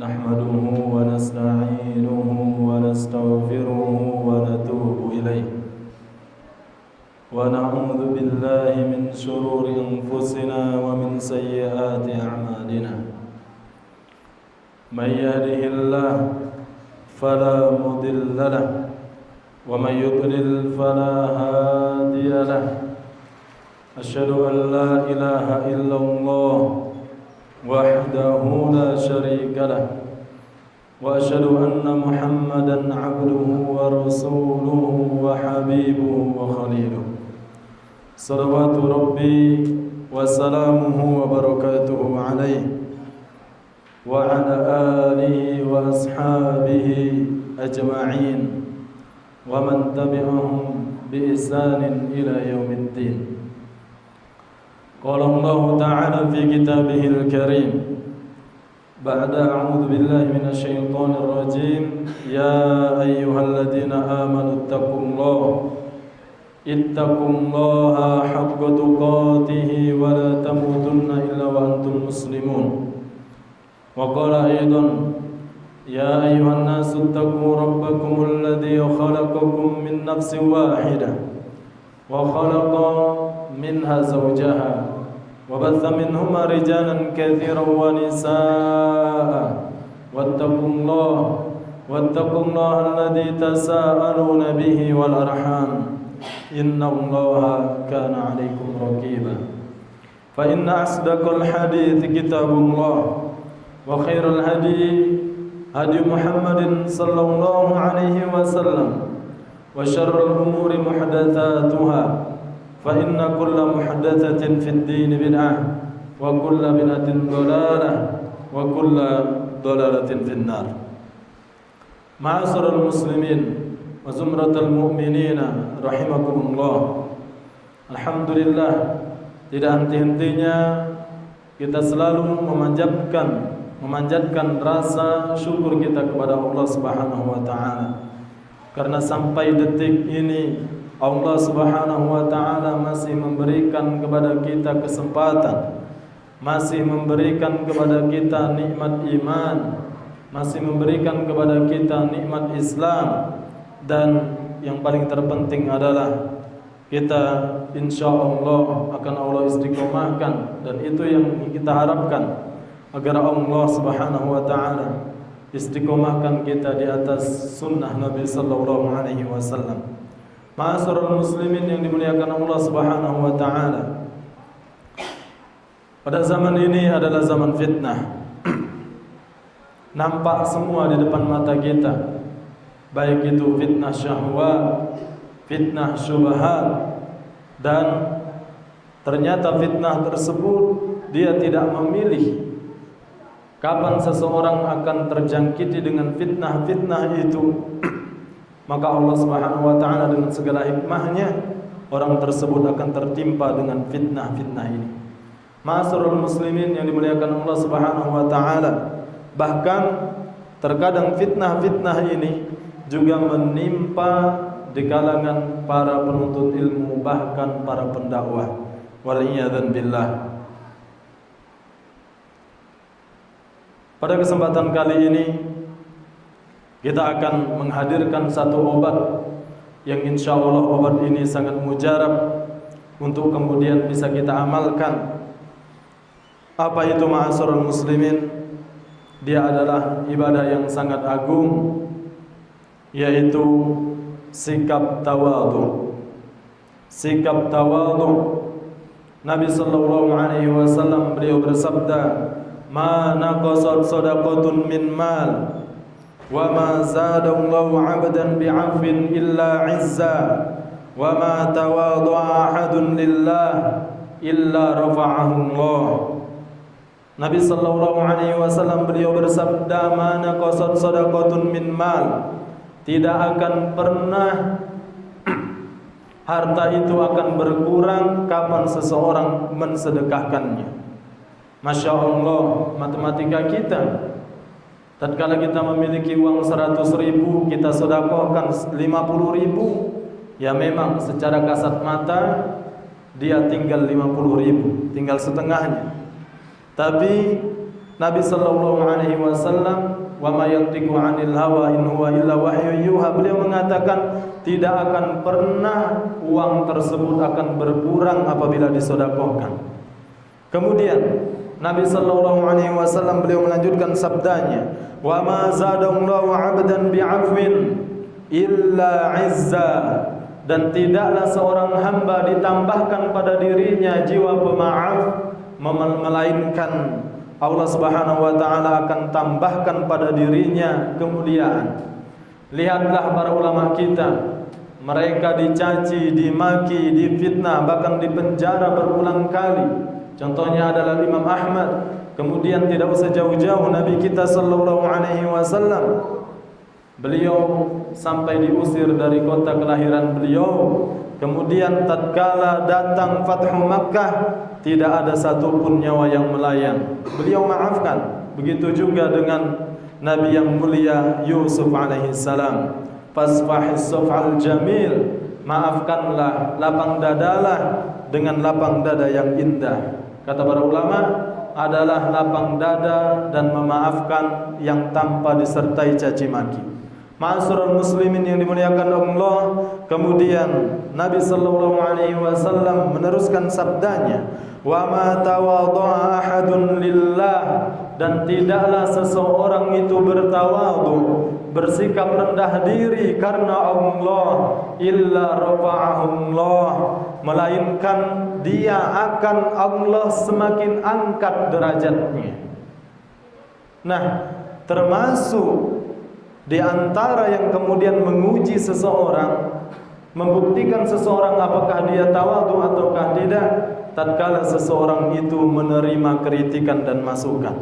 نحمده ونستعينه ونستغفره ونتوب إليه ونعوذ بالله من شرور أنفسنا ومن سيئات أعمالنا من يهده الله فلا مضل له ومن يضلل فلا هادي له أشهد أن لا إله إلا الله وحده لا شريك له وأشهد أن محمدا عبده ورسوله وحبيبه وخليله صلوات ربي وسلامه وبركاته عليه وعلى آله وأصحابه أجمعين ومن تبعهم بإحسان إلى يوم الدين. قال الله تعالى في كتابه الكريم بعد أعوذ بالله من الشيطان الرجيم يا أيها الذين آمنوا اتقوا الله حق تقاته ولا تموتن إلا وأنتم مسلمون. وقال أيضا يا أيها الناس اتقوا ربكم الذي خلقكم من نفس واحدة وخلق منها زوجها وبث منهما رجالا كثيرا ونساء واتقوا الله الذي تساءلون به والأرحام إن الله كان عليكم رقيبا. فإن أصدق الحديث كتاب الله وخير الهدي هدي محمد صلى الله عليه وسلم وشر الأمور محدثاتها فإن كل محدثة في الدين بدعة وكل بدعة ضلالة وكل ضلالة في النار. معاشر المسلمين وزمرة المؤمنين rahimakumullah. Alhamdulillah, tidak henti-hentinya kita selalu memanjatkan rasa syukur kita kepada Allah Subhanahu wa taala. Karena sampai detik ini Allah Subhanahu wa taala masih memberikan kepada kita kesempatan, masih memberikan kepada kita nikmat iman, masih memberikan kepada kita nikmat Islam, dan yang paling terpenting adalah kita insyaallah akan Allah istiqomahkan, dan itu yang kita harapkan agar Allah Subhanahu wa taala istiqomahkan kita di atas sunnah Nabi sallallahu alaihi wasallam. Ma'asyiral muslimin yang dimuliakan Allah Subhanahu wa taala. Pada zaman ini adalah zaman fitnah. Nampak semua di depan mata kita. Baik itu fitnah syahwat, fitnah syubhat, dan ternyata fitnah tersebut dia tidak memilih kapan seseorang akan terjangkiti dengan fitnah-fitnah itu. Maka Allah Subhanahu wa taala dengan segala hikmahnya, orang tersebut akan tertimpa dengan fitnah-fitnah ini. Ma'asyiral muslimin yang dimuliakan Allah Subhanahu wa taala, bahkan terkadang fitnah-fitnah ini juga menimpa di kalangan para penuntut ilmu, bahkan para pendakwah. Waliyadhan billah. Pada kesempatan kali ini kita akan menghadirkan satu obat yang insya Allah obat ini sangat mujarab untuk kemudian bisa kita amalkan. Apa itu ma'asyiral muslimin? Dia adalah ibadah yang sangat agung, yaitu sikap tawadhu. Sikap tawadhu. Nabi sallallahu alaihi wasallam beliau bersabda, "Ma naqasat shadaqatun min mal wa ma zadallahu 'abdan bi'afwin illa 'izza wa ma tawadha'a ahadun lillah illa rafa'ahu Allah." Nabi sallallahu alaihi wasallam beliau bersabda, "Ma naqasat shadaqatun min mal." Tidak akan pernah harta itu akan berkurang kapan seseorang mensedekahkannya. Masya Allah, matematika kita. Tatkala kita memiliki uang 100 ribu, kita sedekahkan 50 ribu, ya memang secara kasat mata dia tinggal 50 ribu, tinggal setengahnya. Tapi Nabi sallallahu alaihi wasallam, wa ma yantiqu 'anil hawa in huwa illa wahyu yuha, beliau mengatakan tidak akan pernah uang tersebut akan berkurang apabila disedekahkan. Kemudian Nabi sallallahu alaihi wasallam beliau melanjutkan sabdanya, wa ma zadallahu 'abdan bi'afwin illa 'izza, dan tidaklah seorang hamba ditambahkan pada dirinya jiwa pemaaf melainkan Allah Subhanahu wa taala akan tambahkan pada dirinya kemuliaan. Lihatlah para ulama kita, mereka dicaci, dimaki, difitnah, bahkan dipenjara berulang kali. Contohnya adalah Imam Ahmad. Kemudian tidak usah jauh-jauh, Nabi kita sallallahu alaihi wasallam, beliau sampai diusir dari kota kelahiran beliau. Kemudian tatkala datang Fathu Makkah, tidak ada satupun nyawa yang melayang, beliau maafkan. Begitu juga dengan Nabi yang mulia Yusuf alaihissalam, fasfahis safhal jamil, maafkanlah, lapang dadalah dengan lapang dada yang indah. Kata para ulama, adalah lapang dada dan memaafkan yang tanpa disertai caci maki. Ma'asyiral muslimin yang dimuliakan Allah, kemudian Nabi sallallahu alaihi wasallam meneruskan sabdanya, wa ma tawadha'a ahadun lillah, dan tidaklah seseorang itu bertawadhu, bersikap rendah diri karena Allah, illa rafa'ahu Allah, melainkan dia akan Allah semakin angkat derajatnya. Nah, termasuk di antara yang kemudian menguji seseorang, membuktikan seseorang apakah dia tawadhu ataukah tidak, tatkala seseorang itu menerima kritikan dan masukan.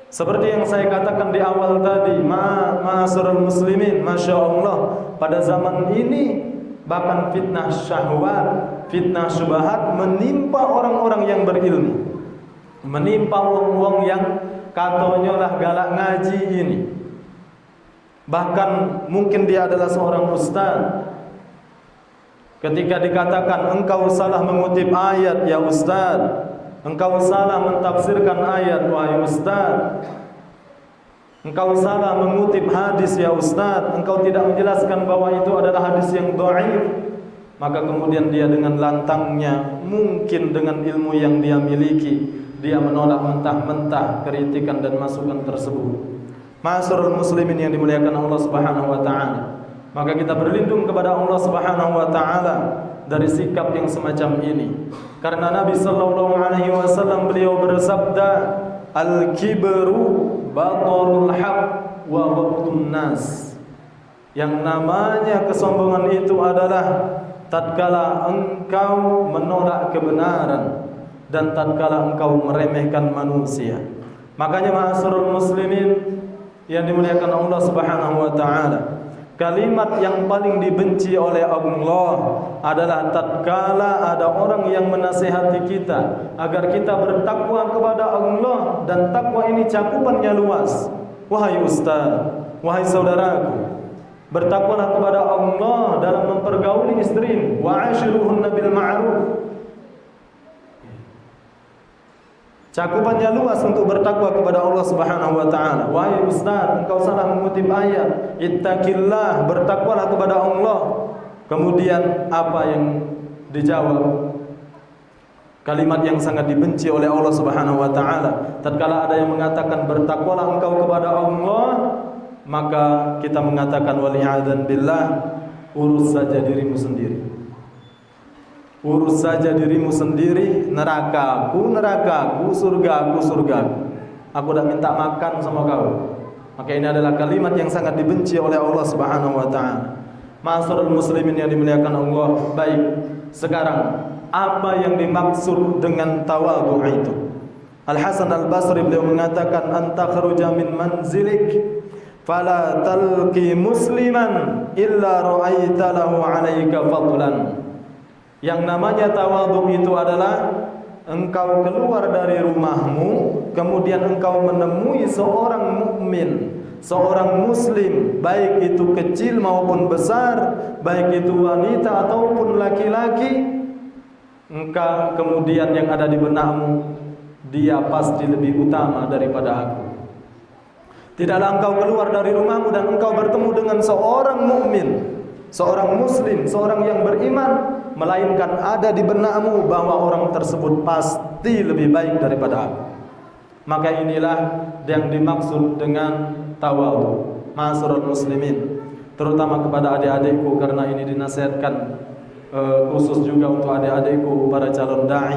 Seperti yang saya katakan di awal tadi, ma'asyiral muslimin, masya Allah, pada zaman ini bahkan fitnah syahwat, fitnah syubhat menimpa orang-orang yang berilmu, menimpa wong-wong yang katanya lah galak ngaji ini. Bahkan mungkin dia adalah seorang ustaz. Ketika dikatakan engkau salah mengutip ayat ya ustaz, engkau salah mentafsirkan ayat wahai ustaz, engkau salah mengutip hadis ya ustaz, engkau tidak menjelaskan bahwa itu adalah hadis yang dhaif, maka kemudian dia dengan lantangnya, mungkin dengan ilmu yang dia miliki, dia menolak mentah-mentah kritikan dan masukan tersebut. Ma'asyiral muslimin yang dimuliakan Allah Subhanahu wa taala, maka kita berlindung kepada Allah Subhanahu wa taala dari sikap yang semacam ini. Karena Nabi sallallahu alaihi wasallam beliau bersabda, al-kibru batarul haq wa ghamtun nas. Yang namanya kesombongan itu adalah tatkala engkau menolak kebenaran dan tatkala engkau meremehkan manusia. Makanya ma'asyiral muslimin yang dimuliakan Allah Subhanahu wa taala, kalimat yang paling dibenci oleh Allah adalah tatkala ada orang yang menasihati kita agar kita bertakwa kepada Allah, dan takwa ini cakupannya luas. Wahai ustaz, wahai saudaraku, bertakwalah kepada Allah dalam mempergauli istrimu, wa'ashiruhunna bil ma'ruf. Cakupannya luas untuk bertakwa kepada Allah Subhanahu wa taala. Wahai ustaz, engkau salah mengutip ayat, ittaqillah, bertakwalah kepada Allah. Kemudian apa yang dijawab? Kalimat yang sangat dibenci oleh Allah Subhanahu wa taala. Tatkala ada yang mengatakan bertakwalah engkau kepada Allah, maka kita mengatakan wali'adzan billah, urus saja dirimu sendiri. Urus saja dirimu sendiri, nerakaku, nerakaku, surgaku, surgaku. Aku dah minta makan sama kau. Maka ini adalah kalimat yang sangat dibenci oleh Allah Subhanahu wa taala. Ma'asyiral muslimin yang dimuliakan Allah. Baik, sekarang apa yang dimaksud dengan tawadhu itu? Al-Hasan Al-Basri beliau mengatakan, anta kharuja min manzilik fala talqi musliman illa ra'aita lahu 'alaika fadlan. Yang namanya tawadhu itu adalah engkau keluar dari rumahmu, kemudian engkau menemui seorang mukmin, seorang muslim, baik itu kecil maupun besar, baik itu wanita ataupun laki-laki. Engkau kemudian yang ada di benakmu, dia pasti lebih utama daripada aku. Tidaklah engkau keluar dari rumahmu dan engkau bertemu dengan seorang mukmin, seorang muslim, seorang yang beriman, melainkan ada di benakmu bahwa orang tersebut pasti lebih baik daripada aku. Maka inilah yang dimaksud dengan tawadhu. Ma'asyiral muslimin, terutama kepada adik-adikku, karena ini dinasihatkan khusus juga untuk adik-adikku para calon dai.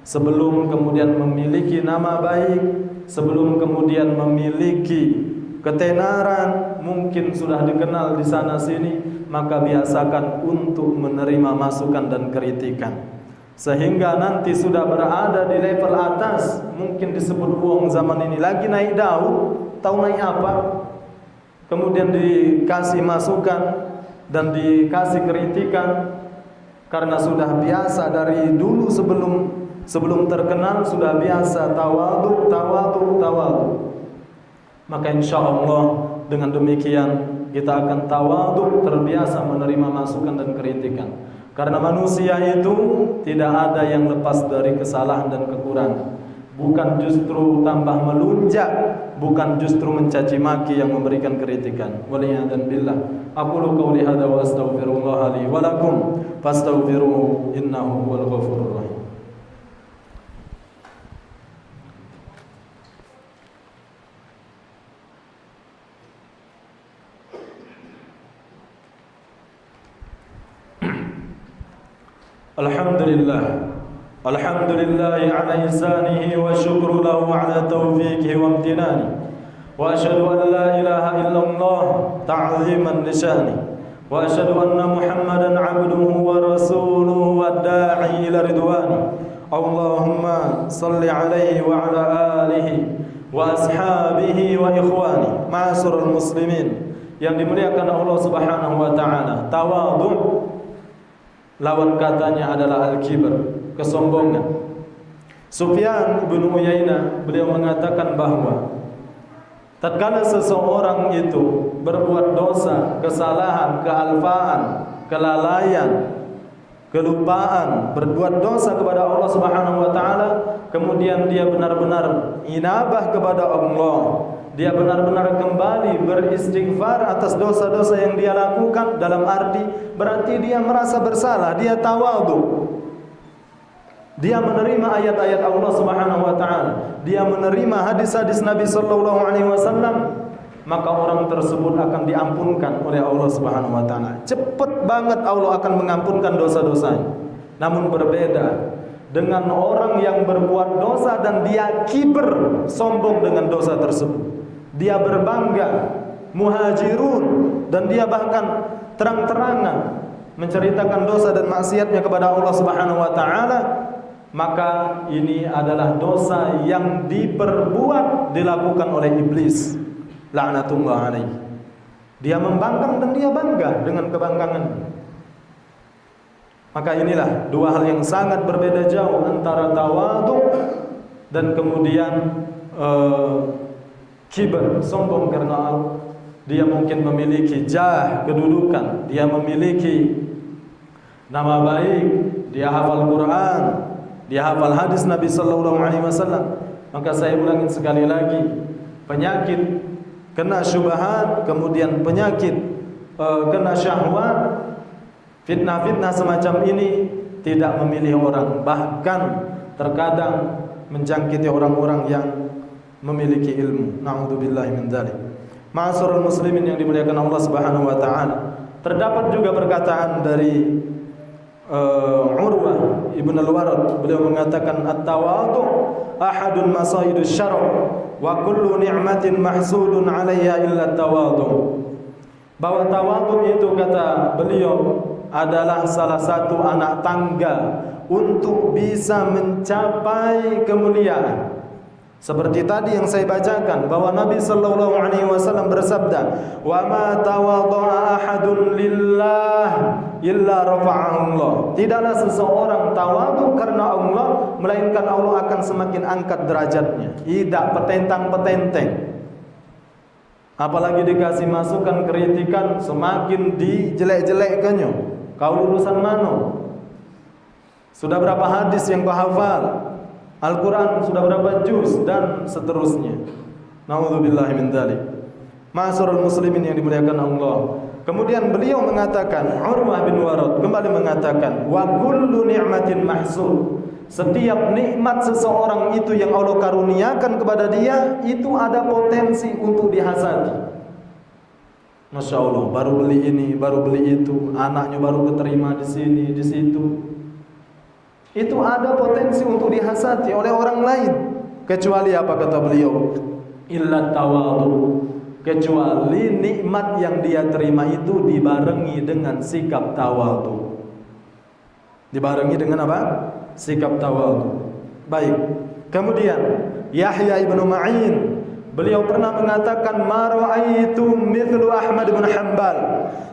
Sebelum kemudian memiliki nama baik, sebelum kemudian memiliki ketenaran, mungkin sudah dikenal di sana sini, maka biasakan untuk menerima masukan dan kritikan, sehingga nanti sudah berada di level atas. Mungkin disebut uang zaman ini lagi naik daun, tahu naik apa, kemudian dikasih masukan dan dikasih kritikan, karena sudah biasa dari dulu sebelum terkenal sudah biasa tawadhu. Maka insya Allah dengan demikian kita akan tawadhu, terbiasa menerima masukan dan kritikan. Karena manusia itu tidak ada yang lepas dari kesalahan dan kekurangan. Bukan justru tambah melunjak, bukan justru mencaci maki yang memberikan kritikan. Waliyadhan billah. Aqulu qawli hadza wa astaghfirullah li wa lakum fastaghfiruhu innahu huwal ghafurur rahim. Alhamdulillah ala ihsanihi wa syukru lahu ala taufiqihi wa amtinani wa asyhadu an la ilaha illallah ta'ziman li sya'ni wa asyhadu anna Muhammadan 'abduhu wa rasuluhu wa da'i ila ridwani. Allahumma salli alaihi wa ala alihi wa ashabihi wa ikhwani. Ma'asyiral muslimin yang dimuliakan Allah Subhanahu wa taala, tawadhu lawan katanya adalah al-kibr, kesombongan. Sufyan bin Uyainah beliau mengatakan bahwa tatkala seseorang itu berbuat dosa, kesalahan, kealfaan, kelalaian, kelupaan, berbuat dosa kepada Allah Subhanahu wa taala, kemudian dia benar-benar inabah kepada Allah, dia benar-benar kembali beristighfar atas dosa-dosa yang dia lakukan, dalam arti berarti dia merasa bersalah, dia tawadhu, dia menerima ayat-ayat Allah Subhanahu wa taala, dia menerima hadis-hadis Nabi sallallahu alaihi wasallam, maka orang tersebut akan diampunkan oleh Allah Subhanahu wa taala. Cepat banget Allah akan mengampunkan dosa-dosanya. Namun berbeda dengan orang yang berbuat dosa dan dia kiber, sombong dengan dosa tersebut. Dia berbangga, muhajirun, dan dia bahkan terang-terangan menceritakan dosa dan maksiatnya kepada Allah Subhanahu wa taala, maka ini adalah dosa yang dilakukan oleh iblis, laknatullah alaihi. Dia membangkang dan dia bangga dengan kebanggangan. Maka inilah dua hal yang sangat berbeda jauh antara tawadhu dan kemudian kibar, sombong karena dia mungkin memiliki kedudukan, dia memiliki nama baik, dia hafal Quran, dia hafal hadis Nabi sallallahu alaihi wasallam. Maka saya ulangi sekali lagi, penyakit kena syubhat, kemudian penyakit kena syahwat, fitnah-fitnah semacam ini tidak memilih orang, bahkan terkadang menjangkiti orang-orang yang memiliki ilmu. Na'udzubillahi min dzalik. Ma'asyiral muslimin yang dimuliakan Allah Subhanahu wa taala, terdapat juga perkataan dari Urwah Ibn al-Warad. Beliau mengatakan at-tawadhu ahadun masaidus syarr wa kullu ni'matin mahsudun 'alayha illa at-tawadhu. Bahwa tawadhu itu, kata beliau, adalah salah satu anak tangga untuk bisa mencapai kemuliaan. Seperti tadi yang saya bacakan, bahwa Nabi sallallahu alaihi wasallam bersabda, "Wa ma tawadha'a ahadun lillah illa rafa'ahu Allah." Tidaklah seseorang tawadhu karena Allah, melainkan Allah akan semakin angkat derajatnya. Tidak petentang-petenteng. Apalagi dikasih masukan, kritikan, semakin dijelek-jelekkannya. Kau lulusan mana? Sudah berapa hadis yang kau hafal? Al-Quran sudah berapa juz dan seterusnya. Na'udzubillahi min dzalik. Ma'asyiral muslimin yang dimuliakan Allah. Kemudian beliau mengatakan, Urwah bin Warad kembali mengatakan, wa kullu ni'matin mahsud. Setiap nikmat seseorang itu yang Allah karuniakan kepada dia, itu ada potensi untuk dihasadi. Masya Allah, baru beli ini, baru beli itu, anaknya baru keterima di sini, di situ. Itu ada potensi untuk dihasadi oleh orang lain. Kecuali apa kata beliau? Illa tawadhu. Kecuali nikmat yang dia terima itu dibarengi dengan sikap tawadhu. Dibarengi dengan apa? Sikap tawadhu. Baik. Kemudian Yahya ibnu Ma'in, beliau pernah mengatakan, ma ra'aitu mithlu Ahmad bin Hanbal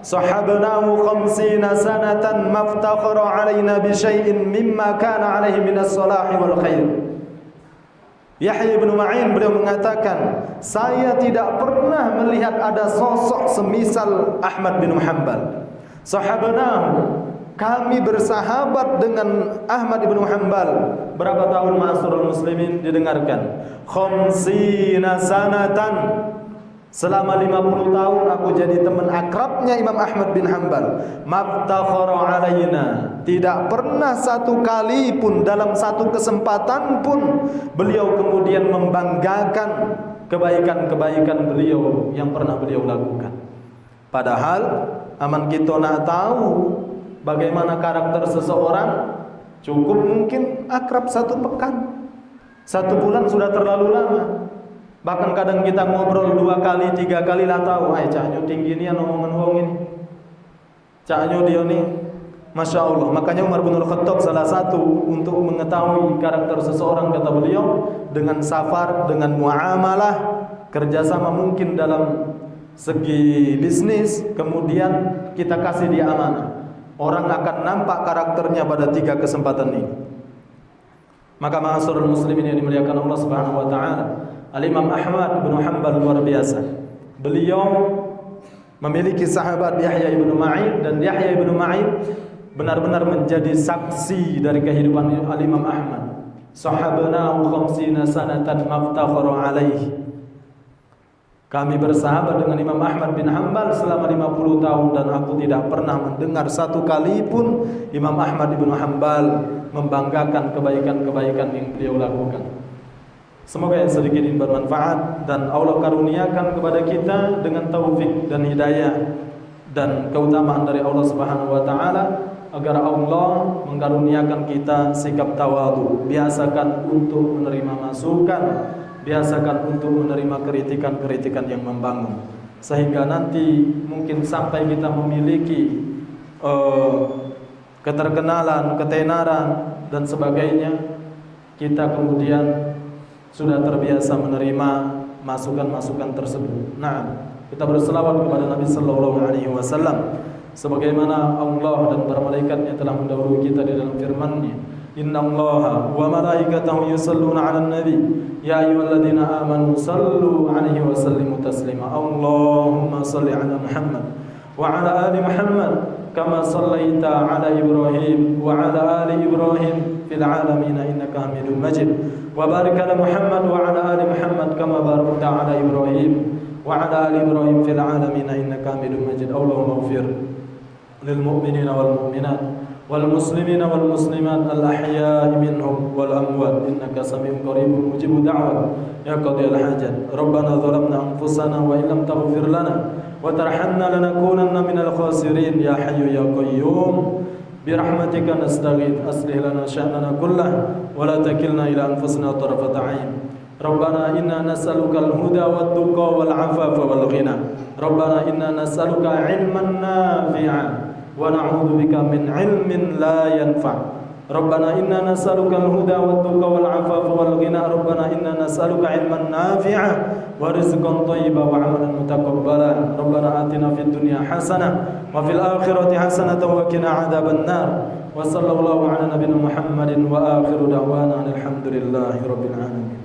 sahabnahu 50 sanatan maftakhara alaina bi syai'in mimma kana alaihi minas salahi wal khair. Yahya bin Ma'in beliau mengatakan, saya tidak pernah melihat ada sosok semisal Ahmad bin Hanbal. Sahabnahu, kami bersahabat dengan Ahmad bin Hanbal. Berapa tahun ma'asyiral muslimin? Didengarkan. 50 sanatan. Selama 50 tahun aku jadi teman akrabnya Imam Ahmad bin Hanbal. Maftakhara alaina. Tidak pernah satu kali pun, dalam satu kesempatan pun, beliau kemudian membanggakan kebaikan-kebaikan beliau yang pernah beliau lakukan. Padahal aman kita nak tahu bagaimana karakter seseorang, cukup mungkin akrab 1 pekan, 1 bulan sudah terlalu lama. Bahkan kadang kita ngobrol 2 kali, 3 kali lah tahu, caknya tinggi ni omongan wong ini, caknya dia ni, Masya Allah. Makanya Umar bin Khattab salah satu untuk mengetahui karakter seseorang, kata beliau, dengan safar, dengan muamalah, kerjasama mungkin dalam segi bisnis, kemudian kita kasih dia amanah. Orang akan nampak karakternya pada 3 kesempatan ini. Maka ma'asyiral muslimin yang dimuliakan Allah Subhanahu wa taala, Al-Imam Ahmad bin Hanbal luar biasa. Beliau memiliki sahabat Yahya ibnu Ma'in, dan Yahya ibnu Ma'in benar-benar menjadi saksi dari kehidupan Al-Imam Ahmad. Sahabana 50 sanatan maftakhara alaihi. Kami bersahabat dengan Imam Ahmad bin Hanbal selama 50 tahun dan aku tidak pernah mendengar 1 kali pun Imam Ahmad bin Hanbal membanggakan kebaikan-kebaikan yang beliau lakukan. Semoga yang sedikit ini bermanfaat dan Allah karuniakan kepada kita dengan taufik dan hidayah dan keutamaan dari Allah Subhanahu wa taala, agar Allah mengkaruniakan kita sikap tawadhu. Biasakan untuk menerima masukan, biasakan untuk menerima kritikan-kritikan yang membangun, sehingga nanti mungkin sampai kita memiliki keterkenalan, ketenaran dan sebagainya, kita kemudian sudah terbiasa menerima masukan-masukan tersebut. Nah, kita berselawat kepada Nabi sallallahu alaihi wasallam sebagaimana Allah dan para malaikatnya telah mendahului kita di dalam firman-Nya, innallaha wa malaikatahu yusalluna 'alan nabi ya ayyuhalladzina amanu sallu 'alaihi wa sallimu taslima. Allahumma shalli 'ala Muhammad wa 'ala ali Muhammad kama shallaita 'ala Ibrahim wa 'ala ali Ibrahim fil 'alamin innaka Hamidum Majid. Wa barik 'ala Muhammad wa 'ala ali Muhammad kama barakta 'ala Ibrahim wa 'ala ali Ibrahim fil 'alamin innaka Hamidum Majid. Allahumma ighfir lil mu'minina wal mu'minat wal muslimina wal muslimat al ahya'i minhum wal amwat innaka sami'un qaribun mujibud da'wat ya qadiyal hajat. Rabbana zalamna anfusana wa illam taghfir lana wa tarhamna lanakunanna minal khasirin. Ya hayyu ya qayyum birahmatika nastaghith aslih lana sya'nana kullah wa la takilna ila anfusina tarfata 'ain. Rabbana inna nas'aluka al-huda wat-tuqa wal-'afafa wal-ghina. Rabbana inna nas'aluka 'ilman nafi'a wa na'udzu bika min 'ilmin la yanfa'. Rabbana inna nas'aluka al-huda wat-tuqa wal-'afafa wal-ghina. Rabbana inna nas'aluka 'ilman nafi'a wa rizqan thayyiban wa 'amalan mutaqabbala. Rabbana atina fid dunya hasanah wa fil akhirati hasanatan wa qina 'adzaban nar. Wa sallallahu 'ala nabiyyina Muhammadin wa akhiru da'wana alhamdulillahi rabbil alamin.